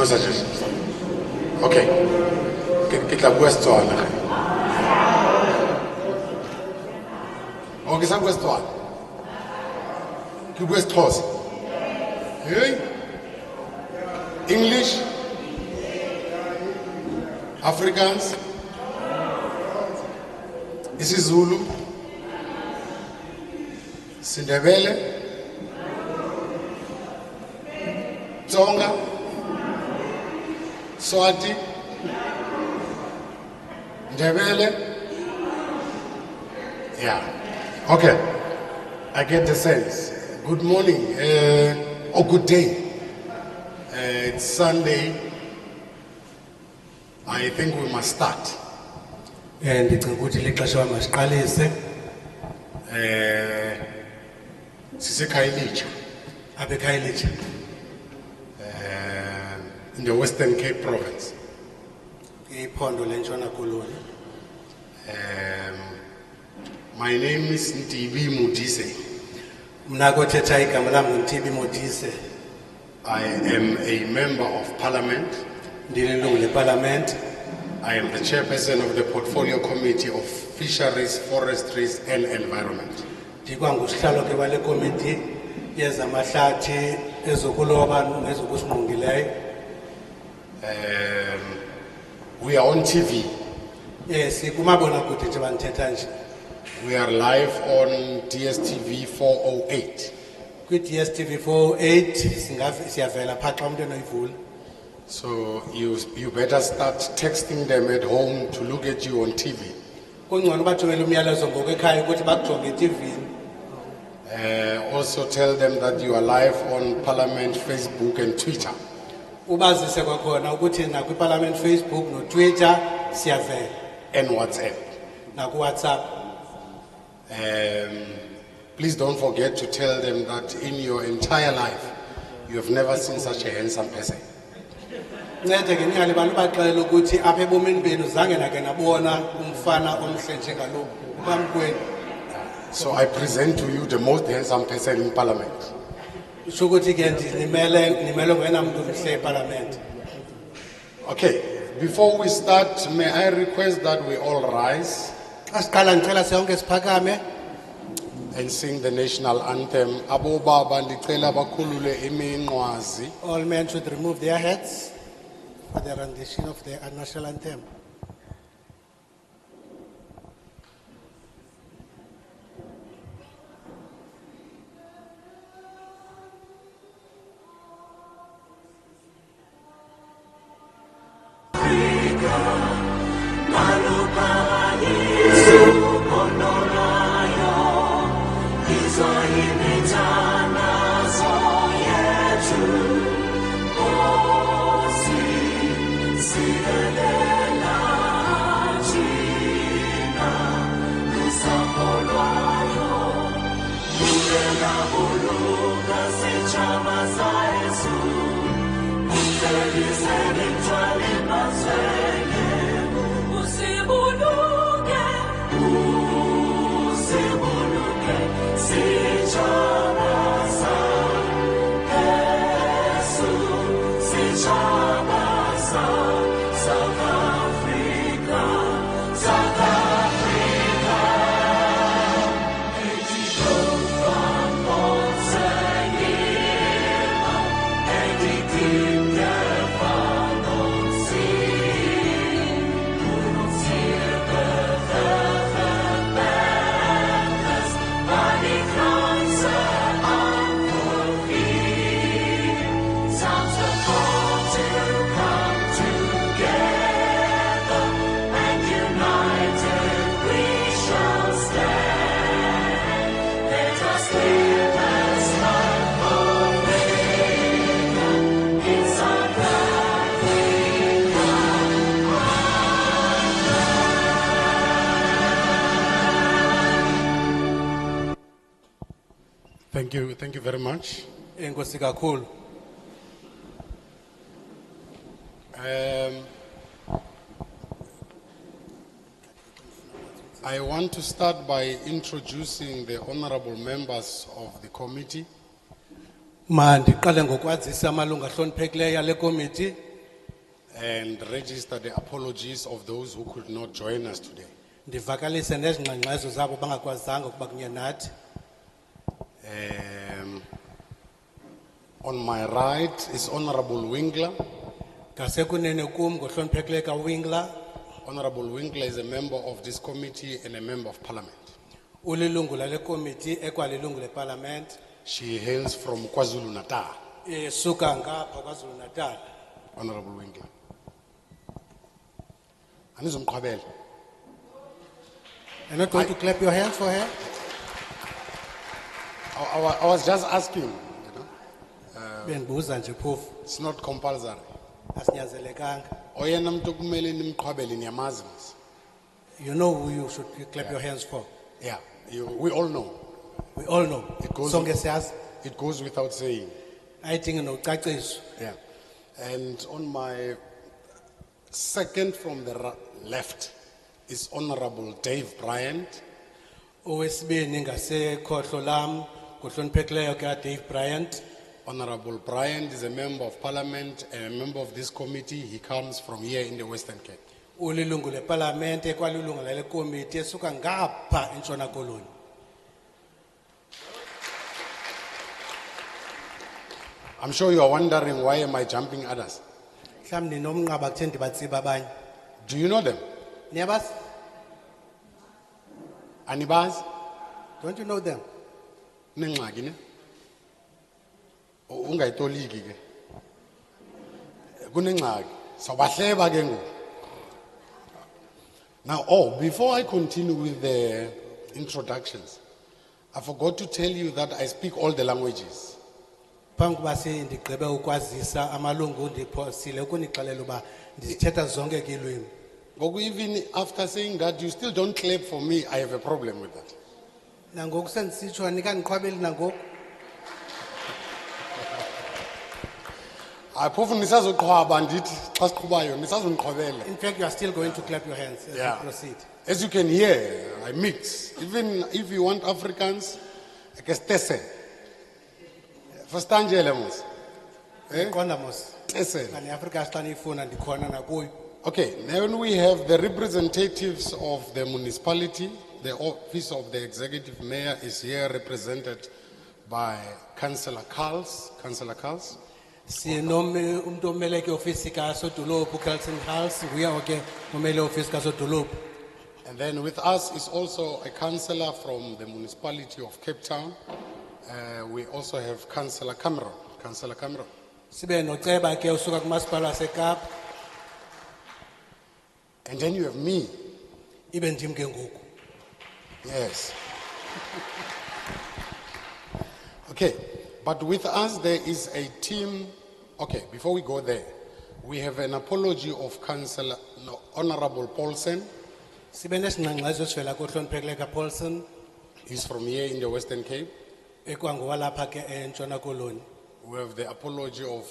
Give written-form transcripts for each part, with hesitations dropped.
No suggestions. Okay. Ke tla bua Setswana. Okay, sa bua Setswana. Ke bua Xhosa. Hey. English. Afrikaans. isiZulu, Sindebele, Tsonga, Swati, Ndebele. Yeah. Okay. I get the sense. Good morning or good day. It's Sunday. I think we must start. And it's a good lecture. In the Western Cape Province. My name is Ntibi Modise. I am a member of Parliament. I am the chairperson of the Portfolio Committee of Fisheries, Forestries and Environment. We are on TV. Yes, we are live on DSTV 408. DSTV 408, so you better start texting them at home to look at you on TV. Also tell them that you are live on Parliament, Facebook and Twitter. And WhatsApp. Please don't forget to tell them that in your entire life, you have never seen such a handsome person. So I present to you the most handsome person in Parliament. Okay, before we start, may I request that we all rise and sing the national anthem. All men should remove their hats for the rendition of the national anthem. Thank you very much. I want to start by introducing the honorable members of the committee. and register the apologies of those who could not join us today. Ndivakalise nezingxengxezo zabo bangakwazanga ukuba kunye nathi. On my right is Honorable Winkler. Ngasekunene kum ngohloniphekileyo kaWinkler, Honorable Winkler is a member of this committee and a member of parliament. ulilungu lale committee ekwalilungu leparlament, She hails from KwaZulu Natal. esuka ngapha kwaZulu Natal. Honorable Winkler. Anizumqhwabela. You're not going to clap your hands for her? I was just asking, Bendibuza nje phofu, it's not compulsory. asinyanzelekanga. Oyena muntu okumele nimqhwabele niyamazi mos. You know who you should clap your hands for. Yeah, we all know. We all know. It goes- Sonke siyazi. It goes without saying. Ayidingi nokucaciswa. Yeah. And on my second from the left is Honorable Dave Bryant. Owesibini ngasekhohlo lam ngohloniphekileyo ke Dave Bryant. Honorable Bryant is a member of parliament and a member of this committee. He comes from here in the Western Cape. Ulilungu leparlament ekwalilungu lale committee esuka ngapha eNtshona Koloni. I'm sure you are wondering why am I jumping others? Mhlawumbi ninomnqaba kutheni ndibatsiba abanye. Do you know them? Niyabazi? Anibaz? Don't you know them? Nengxaki ne? Ungayitoliki ke. Kunengxaki. Sawbahleba ke ngoku. Now, before I continue with the introductions, I forgot to tell you that I speak all the languages. Phambi kuba ndigqibe ukwazisa amalungu ndiphosile ukunixelela uba ndizithetha zonke ke ilwimi. But even after saying that, you still don't clap for me. I have a problem with that. Nangoku sendisitsho nikandiqhwabeli nangoku. Phofu nisazoqhwaba ndithi xa siqhubayo nisazondiqhwabela. In fact, you are still going to clap your hands as Yeah. you proceed. As you can hear, I mix. Even if you want Africans, I can stesen. Verstandjele mos. Qonda mos. Stesen. Kani Afrika xa niyifuna ndikhona nakuyo. Okay, then we have the representatives of the municipality. The office of the executive mayor is here represented by Councillor Carls. Councillor Carls. Sinome umuntu omele ke office kasodolophu Carlton House nguye oke umele office kasodolophu. And then with us is also a councillor from the municipality of Cape Town. We also have Councillor Cameron. Councillor Cameron. Sibe noceba ke usuka kumasipala waseKapa. And then you have me. Ibe ndim ke ngoku. Yes. Okay, but with us there is a team. Okay, before we go there, we have an apology of Councillor Honorable Paulsen. Sibe nesingxengxezo sivela kuhloniphekile kaPaulson He's from here in the Western Cape. ekwangowalapha ke eNtshona Koloni. We have the apology of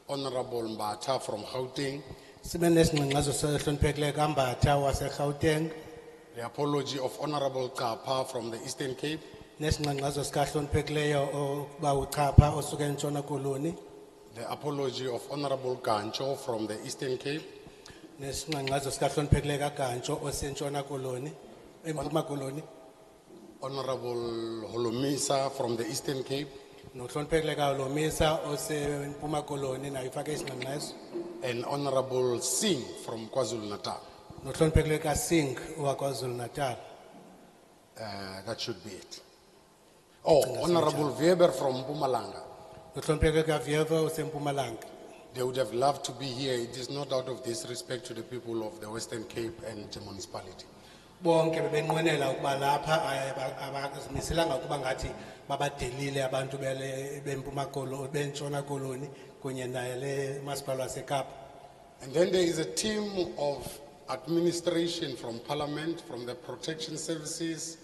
Honorable Mbata from Gauteng. Sibe nesingxengxezo sehloniphekile kaMbatha waseGauteng, The apology of Honorable Kapa from the Eastern Cape. nesingxengxezo sikahloniphekileyo oba uchapha osuka eNtshona Koloni, The apology of Honorable Gancho from the Eastern Cape. nesingxengxezo sikahloniphekileyo kaGantsho oseNtshona Koloni, eMpuma Koloni, Honorable Holomisa from the Eastern Cape. nohloniphekile kaLomisa oseMpuma Koloni naye ifake isingxengxezo, And Honorable Singh from KwaZulu Natal. nohloniphekile kaSingh wakwaZulu Natal, That should be it. Honorable Weber from Mpumalanga. nohloniphekile kaViewe oseMpumalanga. They would have loved to be here. It is not out of disrespect to the people of the Western Cape and the municipality. Bonke bebenqwenela ukuba lapha abazimiselanga ukuba ngathi babadelile abantu beMpuma Koloni beNtshona Koloni kunye nale masipala waseKapa. And then there is a team of administration from Parliament, from the protection services,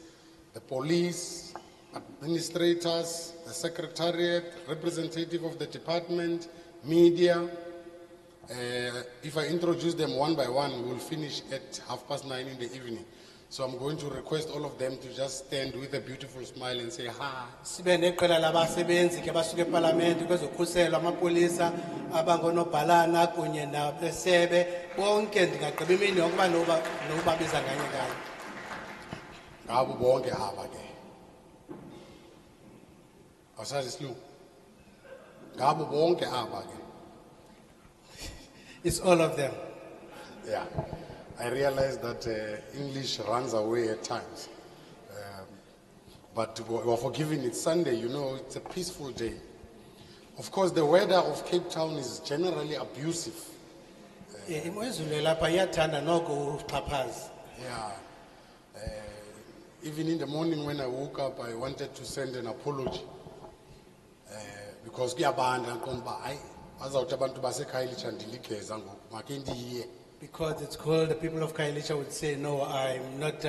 the police, administrators, the secretariat, representative of the department, media. If I introduce them one by one, we will finish at 9:30 in the evening. So I'm going to request all of them to just stand with a beautiful smile and say hi. Sibe neqela labasebenzi ke basuke eParliament kwezokhuselwa amapolisa abangonobhalana kunye nabesebe bonke ndingagqiba imini yonke uba nobabiza nganye nganye. Ngabo bonke aba ke. Awusazi isilungu? Ngabo bonke aba ke. It's all of them. Yeah. I realize that English runs away at times. But we're forgiven. It's Sunday, you know, it's a peaceful day. Of course, the weather of Cape Town is generally abusive. Imo izulu lapha iyathanda noko uxhaphaza. Yeah. Even in the morning when I woke up, I wanted to send an apology. Because kuyabanda ngiqomba hayi bazawuthi abantu baseKhayelitsha ndiligeza ngoku make ndiye. Because it's cold, the people of Kailicha would say, no, I'm not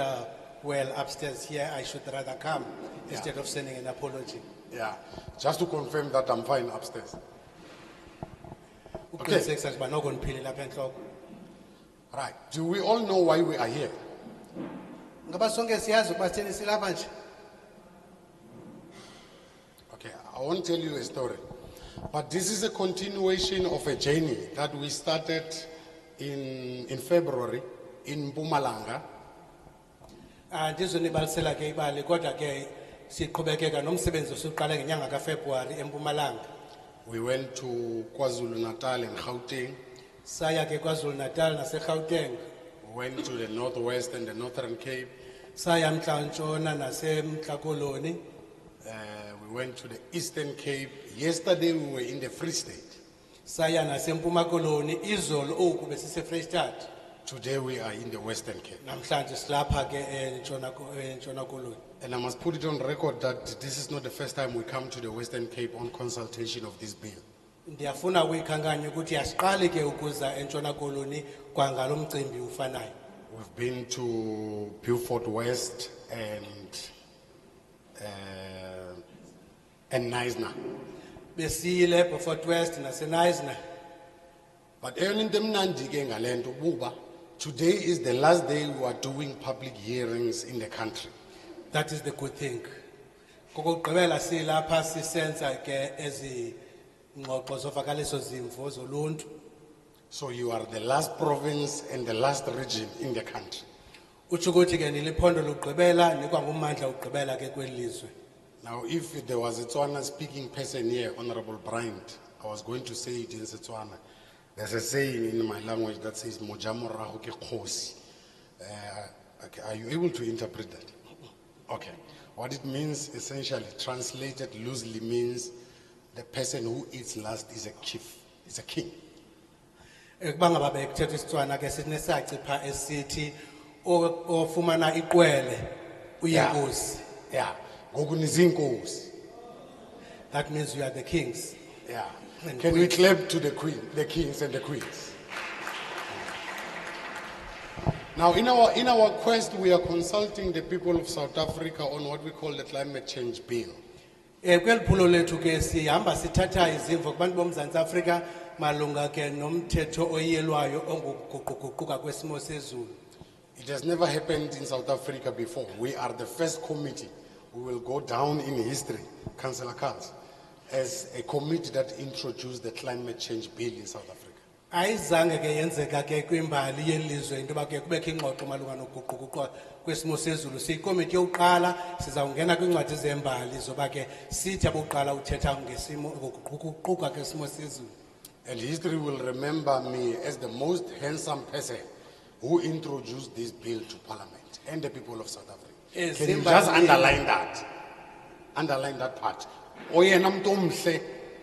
well upstairs here, I should rather come instead of sending an apology. Yeah. Just to confirm that I'm fine upstairs. Okay. Right. Do we all know why we are here? Okay, I won't tell you a story. But this is a continuation of a journey that we started in February in Mpumalanga. Ndizonibalisela ke ibali kodwa ke siqhubekeka nomsebenzi osuqala ngenyanga kaFebruary eMpumalanga. We went to KwaZulu-Natal and Gauteng. Saya ke KwaZulu-Natal naseGauteng. We went to the Northwest and the Northern Cape. Saya mntla-ntshona nasemntla Koloni. We went to the Eastern Cape. Yesterday we were in the Free State. Saya nasempuma Koloni izolo oku besise-Freystata. Today we are in the Western Cape. Namhlanje silapha ke eNtshona Koloni. And I must put it on record that this is not the first time we come to the Western Cape on consultation of this bill. Ndiyafuna ukuyikhankanya ukuthi yasiqali ke ukuza eNtshona Koloni kwangalo mcimbi ufanayo. We've been to Beaufort West and Neisner. Besile Beaufort West naseNeisner. But today is the last day we are doing public hearings in the country. That is the good thing. Kokugqibela silapha sisenza ke ezingxoxo zovakaliso zimvo zoluntu. So you are the last province and the last region in the country. Utsho ukuthi ke niliphondo lugqibela nikwangummandla ugqibela ke kwelizwe. Now if there was a Tswana speaking person here, Honorable Bryant, I was going to say it in Setswana. There's a saying in my language that says Mojamoraho ke khosi. Okay, are you able to interpret that? Okay. What it means, essentially, translated loosely, means the person who eats last is a chief, is a king. Ekubanga babe kuthetha isitswana ke sinesaci pha esithi ofumana iqwele uyinkosi. Yeah. Ngoku nizinkosi. That means you are the kings. Yeah. Can we clap to the kings and the queens? Now, in our quest, we are consulting the people of South Africa on what we call the climate change bill. Kweliphulo lethu ke sihamba sithatha izimvo kubantu boMzantsi Afrika malunga ke nomthetho oyelwayo onguguquguquka kwesimo sezulu. It has never happened in South Africa before. We are the first committee. We will go down in history, Councillor Carls, as a committee that introduced the climate change bill in South Africa. Ayizange ke yenzeka ke kwimbali yelizwe into ba ke kubekho ingxoxo malunga noguquguquka kwesimo sezulu. Siyikomiti yokuqala sizawungena kwincwadi zembali zoba ke sithi abokuqala uthetha ngesimo ngokuguquguquka kwesimo sezulu. And history will remember me as the most handsome person who introduced this bill to Parliament and the people of South Africa. Can you just underline that? Underline that part. Oyena muntu omhle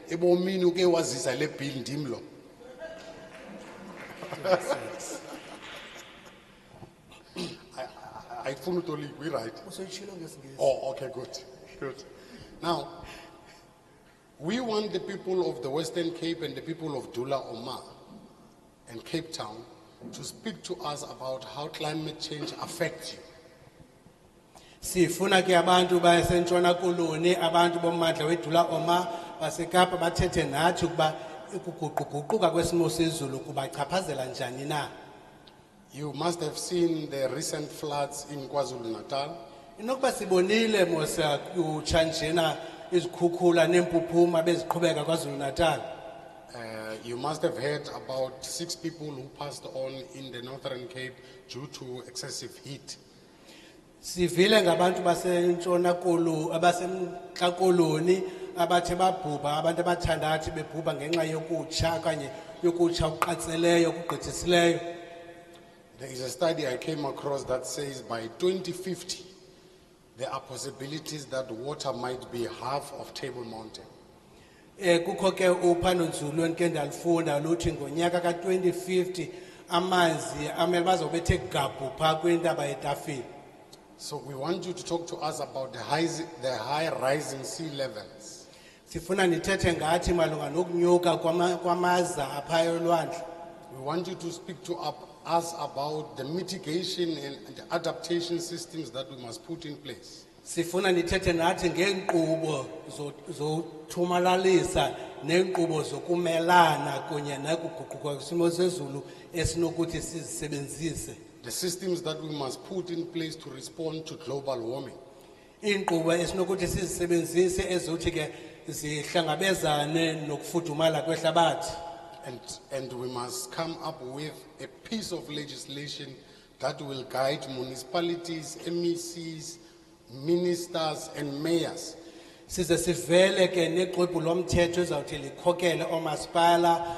ebomini uke wazisa le bill ndimlo. I funu to leave, we right? Oh, okay, good. Now, we want the people of the Western Cape and the people of Dula Omar and Cape Town to speak to us about how climate change affects you. Sifuna ke abantu baseNtshona Koloni abantu bommandla weDula Omar baseKapa bathethe nathi ukuba ukuguquguquka kwesimo sezulu kubachaphazela njani na. You must have seen the recent floods in KwaZulu-Natal. Inokuba sibonile mosa kutshanjena izikhukhula nempuphuma beziqhubeka KwaZulu-Natal. You must have heard about 6 people who passed on in the Northern Cape due to excessive heat. Sivile ngabantu basentshona Kolu abasemntla Koloni abathe babhubha abantu abathandathi bebhubha ngenxa yokutsha kanye yokutsha okuqatseleyo okugqithisileyo. There is a study I came across that says by 2050, there are possibilities that water might be half of Table Mountain. Kukho ke uphando nzulu endike ndalufunda luthi ngonyaka ka2050 amanzi amele bazobethe gabhu pha kwintaba yetafile. So we want you to talk to us about the high rising sea levels. Sifuna nithethe ngathi malunga nokunyuka kwamaza apha elwandle. We want you to speak to us about the mitigation and the adaptation systems that we must put in place. Sifuna nithethe nathi ngeenkqubo zothumalalisa neenkqubo zokumelana kunye nokuguquka kwesimo sezulu esinokuthi sizisebenzise. The systems that we must put in place to respond to global warming. Iinkqubo esinokuthi sizisebenzise ezothi ke zihlangabezane nokufudumala kwehlabathi. And we must come up with a piece of legislation that will guide municipalities, MECs, ministers and mayors Size sivele ke neqwebu lomthetho ezawuthi likhokele omasipala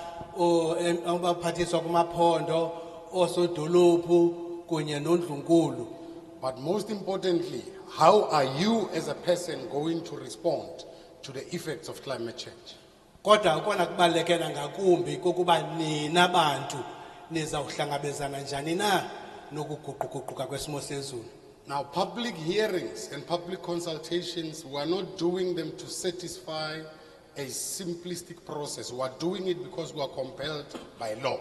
abaphathiswa kumaphondo osodolophu kunye nondlunkulu. But most importantly, how are you as a person going to respond to the effects of climate change? Kodwa ukona kubalekela ngakumbi kokuba nina bantu nizawuhlangabezana njani na nokuguquguquka kwesimo sezulu. Now, public hearings and public consultations, we are not doing them to satisfy a simplistic process. We are doing it because we are compelled by law.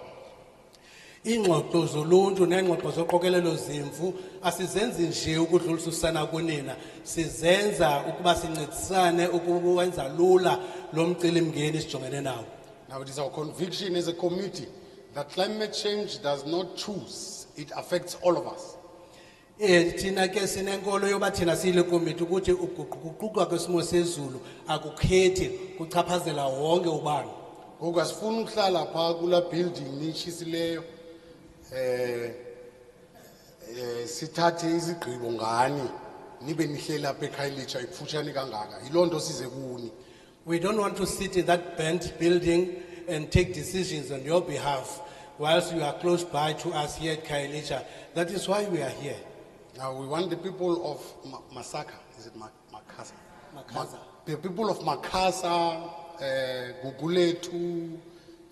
Ingxoxo zoluntu nengxoxo zoqokelelo zimvu asizenzi nje ukudlulisa usana kunina, sizenza ukuba sincedisane ukwenza lula lo mcelimngeni esijongene nawo. Now, it is our conviction as a committee that climate change does not choose, it affects all of us. Thina ke sinenkolo yoba thina siyile komiti ukuthi ukuguquguquka kwesimo sezulu akukhethi kuchaphazela wonke ubani. Ngoku asifuna ukuhlala pha kula building nitshisileyo sithathe izigqibo ngani nibe nihleli apha eKhayelitsha ikufutshane kangaka yiloo nto size kuni. We don't want to sit in that bent building and take decisions on your behalf whilst you are close by to us here at Khayelitsha. That is why we are here. Now we want the people of Masaka, is it Makasa? Makasa. The people of Makasa, Guguletu,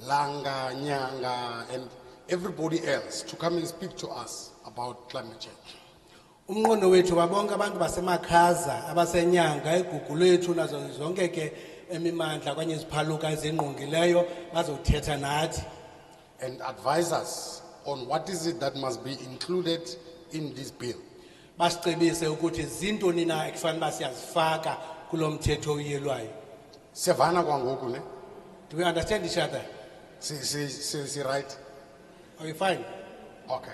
Langa, Nyanga, and everybody else to come and speak to us about climate change. Umnqondo wethu babonke abantu basemakhaza abasenyanga eGugulethu nazo zonke ke emimandla kwanye iziphaluka ezingqongileyo bazothetha nathi and advise us on what is it that must be included in this bill. basicebise ukuthi zintoni na ekufanele basiyazifaka kulomthetho oyelwayo. Sevana kwangoku ne? Do we understand each other? Si right? Are we fine? Okay.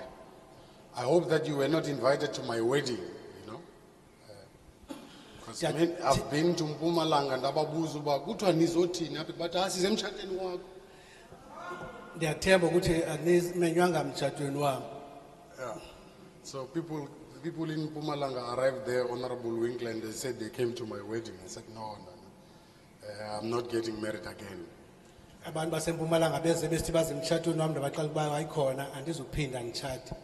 I hope that you were not invited to my wedding, you know. Because I've been to Mpumalanga and Ababuzu, but kuthiwa nizothini apha but asize emtshatweni wakho. Ndiyathemba ukuthi animenywanga mtshatweni wami. Yeah. So people in Mpumalanga arrived there, Honorable Winkler, and they said they came to my wedding. I said, no. I'm not getting married again. Abantu baseMpumalanga beze besithi baze emtshatweni wami ndabaqala ukuba ayikhona andizuphinda ngitshate.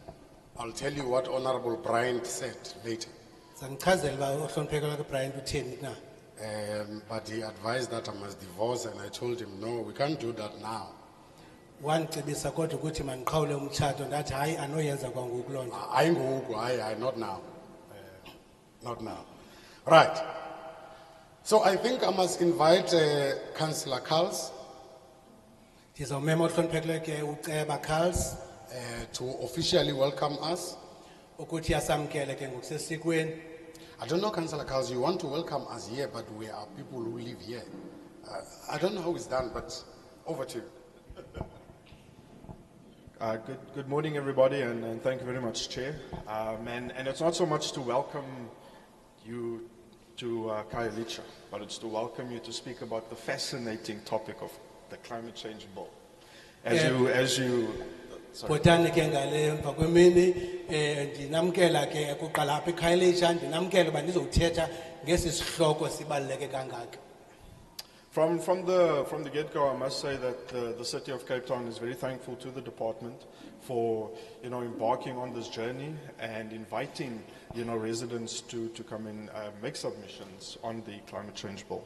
I'll tell you what Honorable Bryant said later. Zangichazela uba uhlonipheka kaBrian utheni na. But he advised that I must divorce, and I told him, no, we can't do that now. Wandicebisa kodwa ukuthi mandiqhawule umtshato ndathi hayi anoyenza kwangoku loo nto. Hayi, not now. Not now. Right. So I think I must invite Councillor Carls Ndizawumema ohloniphekileyo ke uceba Carls to officially welcome us. ukuthi asamkele ke ngokusesikweni. I don't know, Councillor Carls, you want to welcome us here, but we are people who live here. I don't know how it's done, but over to you. Good morning, everybody, and thank you very much, Chair. And it's not so much to welcome you to Khayelitsha, but it's to welcome you to speak about the fascinating topic of the climate change bill. Sorry. Botani ke ngale emva kwemini ndinamkela ke kuqala apha eKhayelitsha ndinamkela uba ndizothetha ngesi sihloko sibaluleke kangaka. From the get-go, I must say that the City of Cape Town is very thankful to the department for embarking on this journey and inviting residents to come and make submissions on the climate change bill.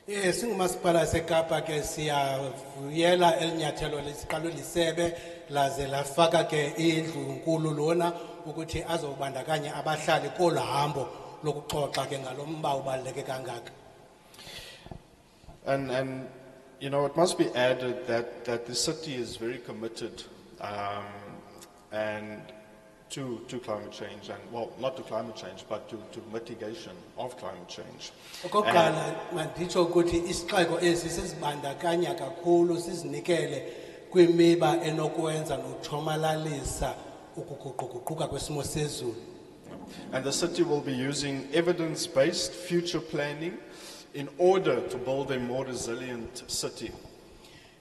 Singumasipala seKapa ke siyavuyela elinyathelo lesiqalo lisebe laze lafaka ke indlu nkulu lona ukuthi azobandakanya abahlali kolohambo lokuxoxa ke ngalomba ubaluleke kangaka. And it must be added that the city is very committed and to climate change, and well, not to climate change, but to mitigation of climate change. Okokuqala manditsho ukuthi isixeko esi sisibandakanya kakhulu sizinikele kwimiba enokwenza nokuthomalalisa ukuguquguquka kwesimo sezulu. And the city will be using evidence-based future planning in order to build a more resilient city.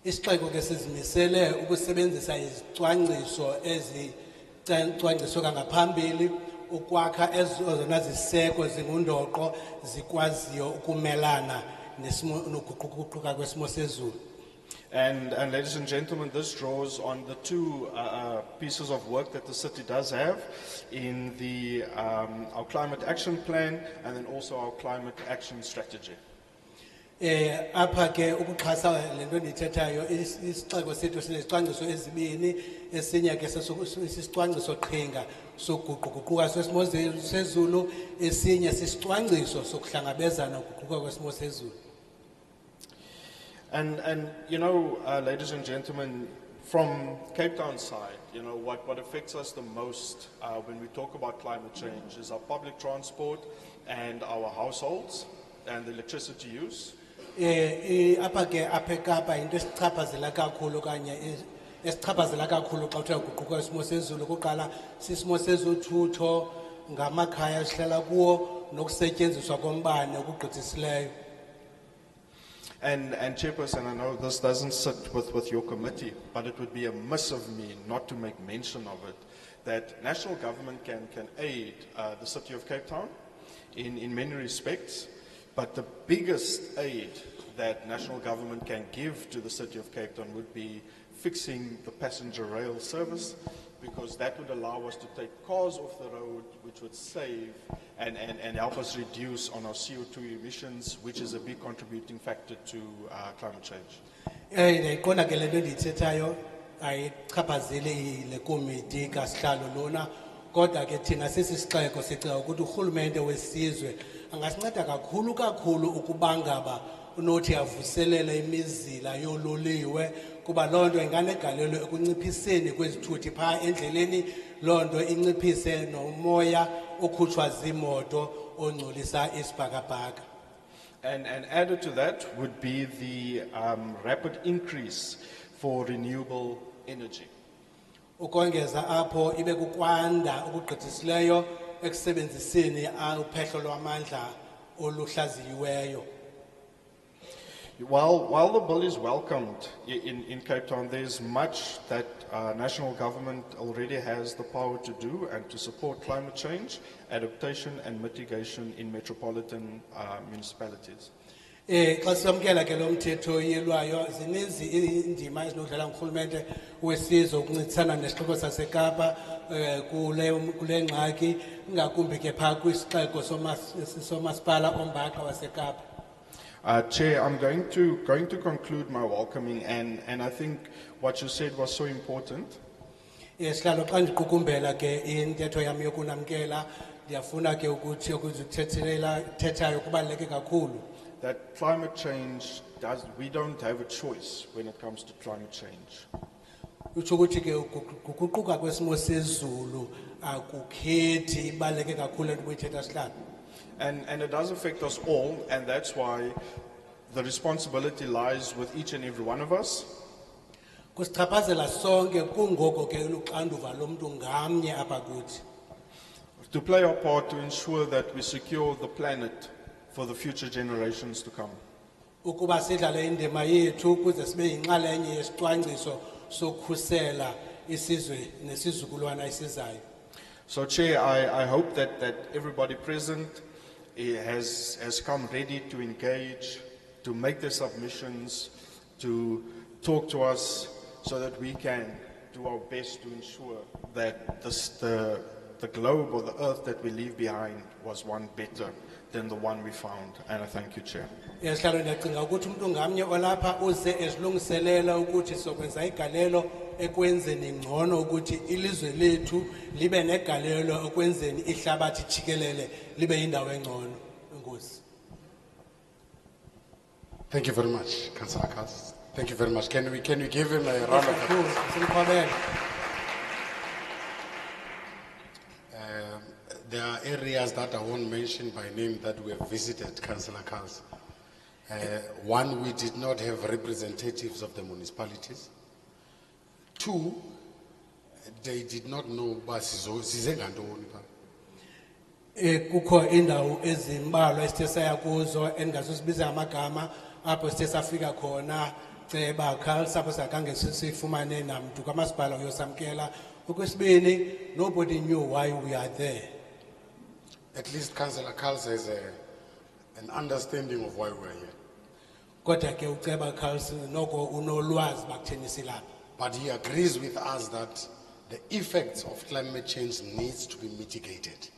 Isixeko ke sizimisele ukusebenzisa izicwangciso ezicwangciso kangaphambili ukwakha ezona ziseko zingundoqo zikwaziyo ukumelana nokuguquguquka kwesimo sezulu. And ladies and gentlemen, this draws on the two pieces of work that the city does have in our climate action plan and then also our climate action strategy. Apha ke ukuxhasa lento ndithethayo isixeko sethu sinesicwangciso ezibini esinye ke sisicwangciso qhinga sokuguquguquka kwesimo sezulu esinye sisicwangciso sokuhlangabezana nokuguquka kwesimo sezulu. And ladies and gentlemen, from Cape Town side, what affects us the most when we talk about climate change is our public transport and our households and the electricity use. Apha ke apha eKapa into esichaphazela kakhulu kanye esichaphazela kakhulu xa kuthiwa kuguquka kwesimo sezulu kuqala sisimo sezothutho ngamakhaya esihlala kuwo nokusetyenziswa kombane okugqithisileyo. And Chairperson, I know this doesn't sit with your committee, but it would be a miss of me not to make mention of it, that national government can aid the City of Cape Town in many respects, but the biggest aid that national government can give to the City of Cape Town would be fixing the passenger rail service, because that would allow us to take cars off the road, which would save and help us reduce on our CO2 emissions, which is a big contributing factor to climate change. Ndiqonda ke lento ndithethayo ayichaphazeli le komiti kasihlalo lona kodwa ke thina sisixeko sicela ukuthi urhulumente wesizwe angasinceda kakhulu ukubangaba unothi avuselele imizila yololiwe kuba lonto inganegalelo ekunciphiseni kwezithuthi pha endleleni lonto inciphise nomoya okhutshwa zimoto ongcolisa isibhakabhaka. And added to that would be the rapid increase for renewable energy. Ukongeza apho ibe kukwanda ukugqithisileyo ekusebenziseni uphehlo lwamandla oluhlaziyiweyo. While the bill is welcomed in Cape Town, there's much that national government already has the power to do and to support climate change, adaptation and mitigation in metropolitan municipalities. Xa samkela ke lo mthetho yelwayo zininzi indima ezinodlala ngurhulumente wesizwe ukuncedisana nesixeko saseKapa kule ngxaki ingakumbi ke phaa kwisixeko somasipala ombaxa waseKapa. Chair, I'm going to conclude my welcoming, and I think what you said was so important. Sihlalo xa ndiqukumbela ke intetho yam yokunamkela ndiyafuna ke ukuthi thethayo kubaluleke kakhulu. That climate change we don't have a choice when it comes to climate change. Utsho ukuthi ke ukuguquka kwesimo sezulu akukhethi ibaluleke kakhulu into kuyithetha sihlalo. And it does affect us all, and that's why the responsibility lies with each and every one of us. Kusichaphazela sonke kungoko ke luxanduva lomuntu ngamnye apha kuthi. To play our part to ensure that we secure the planet for the future generations to come. Ukuba sidlale indima yethu ukuze sibe yinxalenye yesicwangciso sokukhusela isizwe nesizukulwana esizayo. So, Chair, I hope that everybody present has come ready to engage, to make their submissions, to talk to us, so that we can do our best to ensure that the globe or the earth that we leave behind was one better than the one we found. And I thank you, Chair. Yesihlalo ndiyacinga ukuthi umuntu ngamnye olapha uze ezilungiselela ukuthi sokwenza igalelo ekwenzeni ngcono ukuthi ilizwe lethu libe negalelo ekwenzeni ihlabathi jikelele libe yindawo engcono. Enkosi. Thank you very much, Councillor Kaz. Thank you very much. Can we give him a round of applause? Simkhwabele. There are areas that I won't mention by name that we have visited, Councillor Kaz. One, we did not have representatives of the municipalities. Two, they did not know Sizengantoni. Kukho indawo ezimbalwa esithe saya kuzo engazosibiza amagama apho sithe safika khona ceba khalisa sakange sifumane namntu kamasipala uyosamkela. Okwesibini, nobody knew why we are there. At least Councillor Kals has an understanding of why we're here. Kodwa ke uceba khalisa noko unolwazi bakutheni silapha. But he agrees with us that the effects of climate change needs to be mitigated.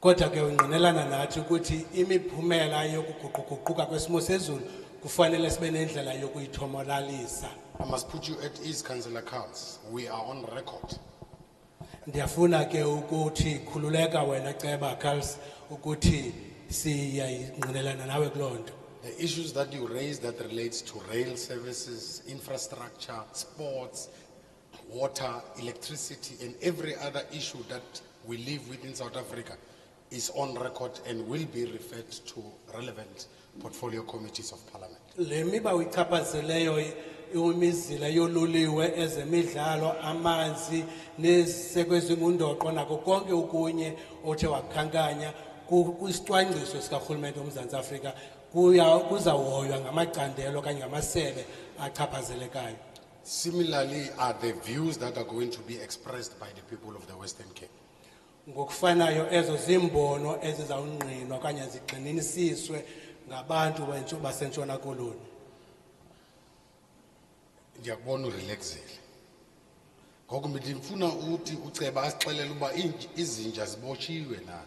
Kodwa ke ungqinelana nathi ukuthi imiphumela yokuguquguquka kwesimo sezulu kufanele sibe nendlela yokuyithomalalisa. I must put you at ease, Councillor Kals. We are on record. Ndiyafuna ke ukuthi khululeka wena ceba khalisa ukuthi siyayingqinelana nawe kulonto. The issues that you raised that relates to rail services, infrastructure, sports, water, electricity, and every other issue that we live with in South Africa is on record and will be referred to relevant portfolio committees of parliament. Le miba uyichaphazeleyo imizila yololiwe ezemidlalo amanzi nesekwezingundoqo nako konke okunye othe wakhankanya kwisicwangciso sikarhulumente woMzantsi Afrika kuzahoywa ngamacandelo kanye ngamasebe achaphazelekayo. Similarly are the views that are going to be expressed by the people of the Western Cape. Ngokufanayo ezo zimbono ezizawungqinwa kanye zigxininisiswe ngabantu basentshona koloni. Ndiyakubona urelaxile. Ngoku ndifuna uthi uceba asixelele uba izinja zibotshiwe na.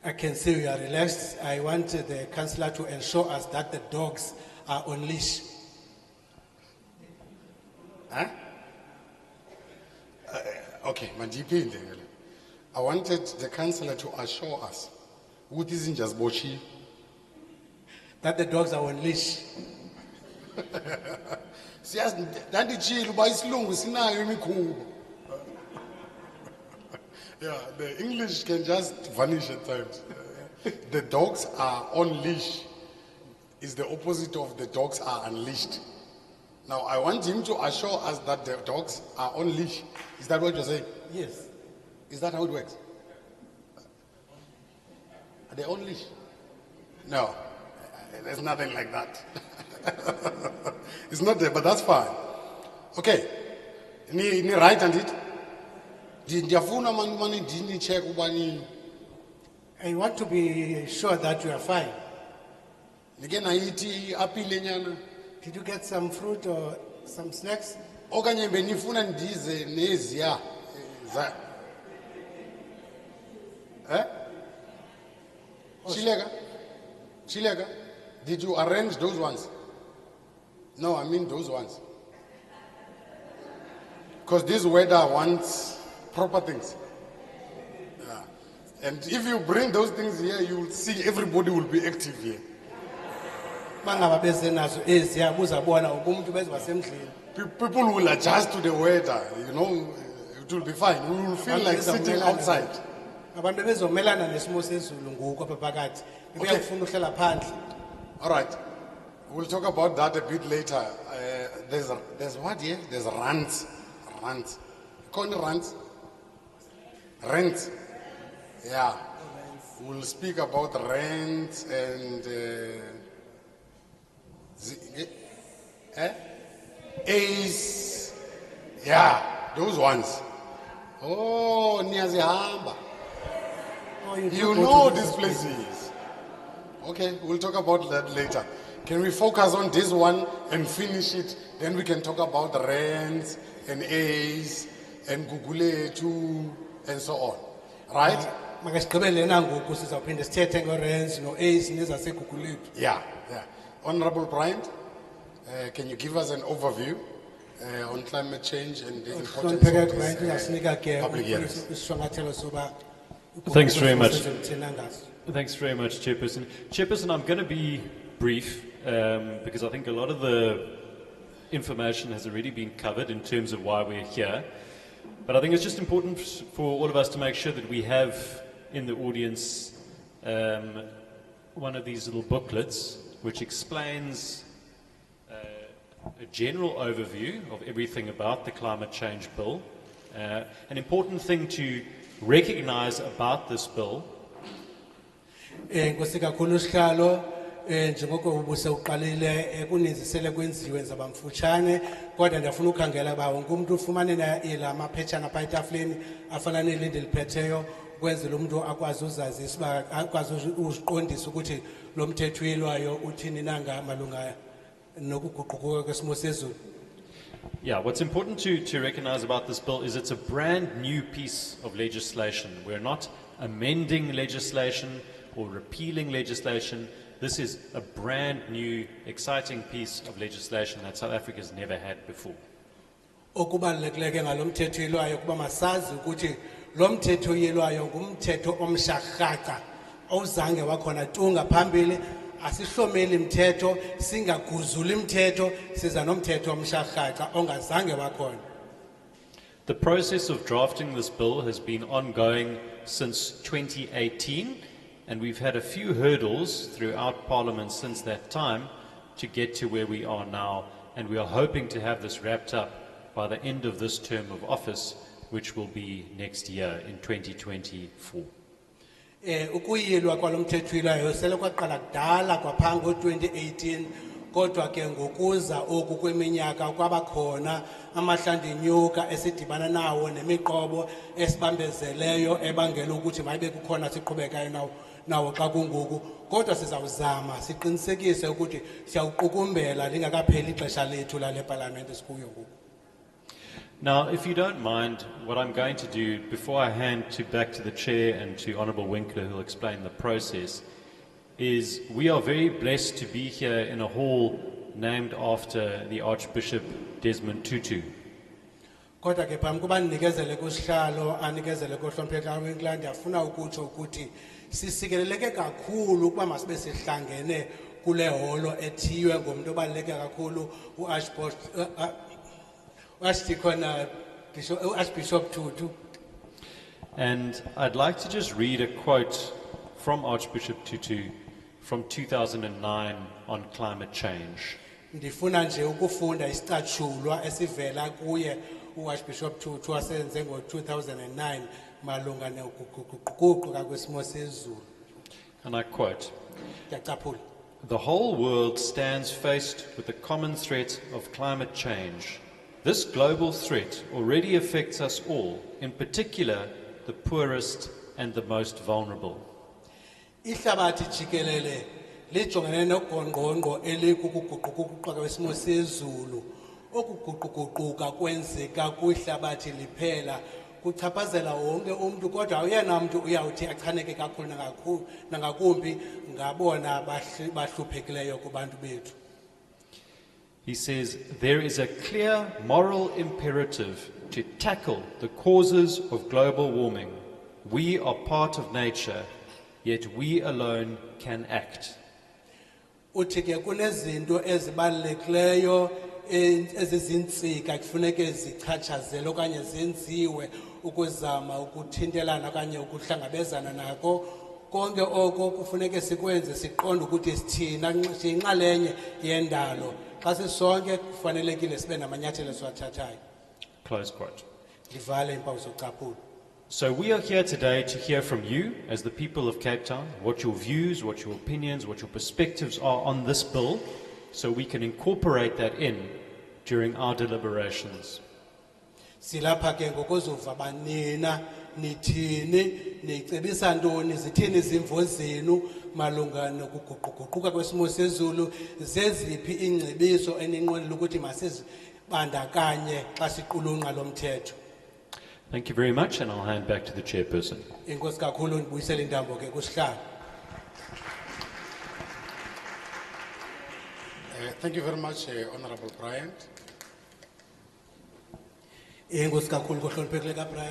I can see you are relaxed. I want the councillor to ensure us that the dogs are on leash. Huh? Okay, mandiphinde. I wanted the councillor to assure us ukuthi izinja zibotshiwe. That the dogs are on leash. Siyazi ndanditshilo uba isilungu sinayo imikhuba. Yeah, the English can just vanish at times. The dogs are on leash is the opposite of the dogs are unleashed. Now I want him to assure us that the dogs are on leash. Is that what you're saying? Yes. Is that how it works? Are they on leash? No, there's nothing like that. It's not there, but that's fine. Okay, ni right and it. Ndiyafuna mani ndini check ubani. I want to be sure that you are fine. Nike nayithi apile nyana. Did you get some fruit or some snacks? Okanye benifuna ndize neziya. Chileka, did you arrange those ones? No, I mean those ones. Because this weather wants proper things. Yeah. And if you bring those things here, you will see everybody will be active here. People will adjust to the weather, you know, it will be fine. We will feel like sitting outside. All right, we'll talk about that a bit later. there's what here? There's rants. Call it rants? Rent. Yeah. We'll speak about rent and Ace. Yeah, those ones. Oh, Niazihamba. You know these places. Okay, we'll talk about that later. Can we focus on this one and finish it? Then we can talk about the rents and Ace and Guguletu and so on. Right? Yeah. Honorable Bryant, can you give us an overview on climate change and the importance of this public hearings? Thanks very much. Thanks very much, Chairperson. Chairperson, I'm going to be brief because I think a lot of the information has already been covered in terms of why we're here. But I think it's just important for all of us to make sure that we have in the audience one of these little booklets which explains a general overview of everything about the climate change bill. An important thing to recognize about this bill njengoko ubusewuqalile kuninzisele kwenziwe nzaba mfutshane kodwa ndiyafuna ukhangela ba wonke umuntu ufumane la maphetshana apha etafleni afana nelindi eliphetheyo ukwenzela umuntu akwazi uzazisa uba akwazi uziqondisa ukuthi lo mthetho uyelwayo uthini nanga malunga nokuguquka kwesimo sezulu. Yeah, what's important to recognize about this bill is it's a brand new piece of legislation. We're not amending legislation or repealing legislation. This is a brand new, exciting piece of legislation that South Africa's never had before. Okubalulekile ngalo mthetho uyelwayo kuba masazi ukuthi lo mthetho uyelwayo ngumthetho omshakhaqa awuzange wakhona tu ngaphambili asihlomeli mthetho singaguzuli mthetho siza nomthetho omshakhaqa ongazange wakhona. The process of drafting this bill has been ongoing since 2018, and we've had a few hurdles throughout Parliament since that time to get to where we are now, and we are hoping to have this wrapped up by the end of this term of office, which will be next year in 2024. Ukuyilwa kwalomthetho uyelwayo sele kwaqala kudala kwaphango 2018 kodwa ke ngokuza oku kweminyaka kwabakhona amahlanje nyuka esidibana nawo nemiqobo esibambezeleyo ebangela ukuthi mayibe kukhona siqhubekayo nawo xa kungoku kodwa sizawuzama siqinisekise ukuthi siyawuqukumbela lingakapheli ixesha lethu lale parliament esikuyo ngoku. Now, if you don't mind, what I'm going to do, before I hand back to the Chair and to Honourable Winkler, who will explain the process, is we are very blessed to be here in a hall named after the Archbishop Desmond Tutu. Kodwa ke phambi kuba ndinikezele kusihlalo anikezele kohloniphethi Winkler ndiyafuna ukutsho ukuthi sisikeleleke kakhulu ukuba masibe sihlangene kule holo ethiywe ngomntu obaluleke kakhulu Archbishop Tutu. And I'd like to just read a quote from Archbishop Tutu from 2009 on climate change. Ndifuna nje ukufunda isicatshulwa esivela kuye uArchbishop Tutu asenze ngo-2009 malunga nokuguquka kwesimo sezulu. And I quote, Ndiyacaphula. "The whole world stands faced with the common threat of climate change. This global threat already affects us all, in particular the poorest and the most vulnerable." Ihlabathi jikelele lijongene nogongqongqo elikukuguquka kwesimo sezulu. Okuguquka kwenzeka kwihlabathi liphela kuchaphazela wonke umuntu kodwa awuyena muntu uyawuthi achaneke kakhulu nangakumbi ngabona bahluphekileyo kubantu bethu. He says, "There is a clear moral imperative to tackle the causes of global warming. We are part of nature, yet we alone can act." Uthi ke kunezinto ezibalulekileyo ezizintsika kufuneke zichachazele okanye zenziwe ukuzama ukuthintelana okanye ukuhlangabezana nako konke oko kufuneke sikwenze siqonde ukuthi sithina siyinxalenye yendalo xa sisonke kufanelekile sibe namanyathelo esiwathathayo. Close quote. Ndivale iimpawu zocaphulo. So we are here today to hear from you as the people of Cape Town, what your views, what your opinions, what your perspectives are on this bill, so we can incorporate that in during our deliberations. Silapha ke ngokuzova banina nithini nicebisa ntoni zithini izimvo zenu malunga nokuguquguquka kwesimo sezulu zeziphi ingcebiso eninqwenela ukuthi masizibandakanye xa siqulunqa lo mthetho. Thank you very much, and I'll hand back to the chairperson. Inkosi kakhulu ndibuyisela intambo ke kusihlalo. Thank you very much, Honorable Bryant. Inkosi kakhulu kohloniphekileyo kaBrian.